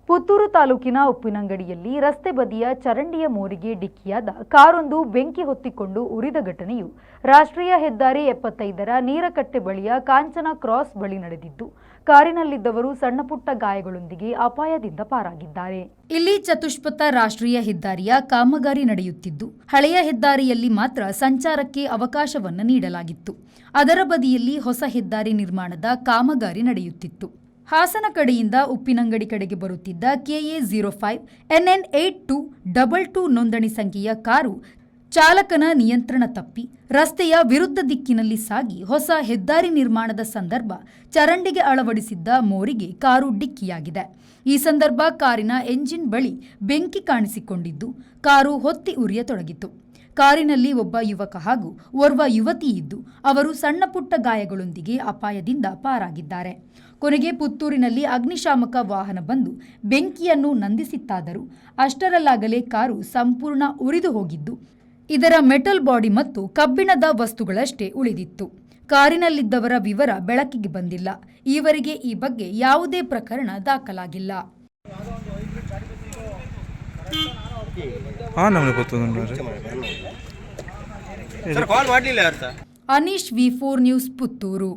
ಪುತ್ತೂರು ತಾಲೂಕಿನ ಉಪ್ಪಿನಂಗಡಿಯಲ್ಲಿ ರಸ್ತೆ ಬದಿಯ ಚರಂಡಿಯ ಮೋರಿಗೆ ಡಿಕ್ಕಿಯಾದ ಕಾರೊಂದು ಬೆಂಕಿ ಹೊತ್ತಿಕೊಂಡು ಉರಿದ ಘಟನೆಯು ರಾಷ್ಟ್ರೀಯ ಹೆದ್ದಾರಿ 75ರ ನೀರಕಟ್ಟೆ ಬಳಿಯ ಕಾಂಚನ ಕ್ರಾಸ್ ಬಳಿ ನಡೆದಿದ್ದು, ಕಾರಿನಲ್ಲಿದ್ದವರು ಸಣ್ಣಪುಟ್ಟ ಗಾಯಗಳೊಂದಿಗೆ ಅಪಾಯದಿಂದ ಪಾರಾಗಿದ್ದಾರೆ. ಇಲ್ಲಿ ಚತುಷ್ಪಥ ರಾಷ್ಟ್ರೀಯ ಹೆದ್ದಾರಿಯ ಕಾಮಗಾರಿ ನಡೆಯುತ್ತಿದ್ದು, ಹಳೆಯ ಹೆದ್ದಾರಿಯಲ್ಲಿ ಮಾತ್ರ ಸಂಚಾರಕ್ಕೆ ಅವಕಾಶವನ್ನು ನೀಡಲಾಗಿತ್ತು. ಅದರ ಬದಿಯಲ್ಲಿ ಹೊಸ ಹೆದ್ದಾರಿ ನಿರ್ಮಾಣದ ಕಾಮಗಾರಿ ನಡೆಯುತ್ತಿತ್ತು. ಹಾಸನ ಕಡೆಯಿಂದ ಉಪ್ಪಿನಂಗಡಿ ಕಡೆಗೆ ಬರುತ್ತಿದ್ದ KA05 NN 8222 ನೋಂದಣಿ ಸಂಖ್ಯೆಯ ಕಾರು ಚಾಲಕನ ನಿಯಂತ್ರಣ ತಪ್ಪಿ ರಸ್ತೆಯ ವಿರುದ್ಧ ದಿಕ್ಕಿನಲ್ಲಿ ಸಾಗಿ ಹೊಸ ಹೆದ್ದಾರಿ ನಿರ್ಮಾಣದ ಸಂದರ್ಭ ಚರಂಡಿಗೆ ಅಳವಡಿಸಿದ್ದ ಮೋರಿಗೆ ಕಾರು ಡಿಕ್ಕಿಯಾಗಿದೆ. ಈ ಸಂದರ್ಭ ಕಾರಿನ ಎಂಜಿನ್ ಬಳಿ ಬೆಂಕಿ ಕಾಣಿಸಿಕೊಂಡಿದ್ದು, ಕಾರು ಹೊತ್ತಿ ಉರಿಯತೊಡಗಿತು. ಕಾರಿನಲ್ಲಿ ಒಬ್ಬ ಯುವಕ ಹಾಗೂ ಓರ್ವ ಯುವತಿ ಇದ್ದು, ಅವರು ಸಣ್ಣಪುಟ್ಟ ಗಾಯಗಳೊಂದಿಗೆ ಅಪಾಯದಿಂದ ಪಾರಾಗಿದ್ದಾರೆ. ಕೊನೆಗೆ ಪುತ್ತೂರಿನಲ್ಲಿ ಅಗ್ನಿಶಾಮಕ ವಾಹನ ಬಂದು ಬೆಂಕಿಯನ್ನು ನಂದಿಸಿತ್ತಾದರೂ ಅಷ್ಟರಲ್ಲಾಗಲೇ ಕಾರು ಸಂಪೂರ್ಣ ಉರಿದು ಹೋಗಿದ್ದು, ಇದರ ಮೆಟಲ್ ಬಾಡಿ ಮತ್ತು ಕಬ್ಬಿಣದ ವಸ್ತುಗಳಷ್ಟೇ ಉಳಿದಿತ್ತು. ಕಾರಿನಲ್ಲಿದ್ದವರ ವಿವರ ಬೆಳಕಿಗೆ ಬಂದಿಲ್ಲ. ಈವರೆಗೆ ಈ ಬಗ್ಗೆ ಯಾವುದೇ ಪ್ರಕರಣ ದಾಖಲಾಗಿಲ್ಲ. Anish, V4 news, Puttur.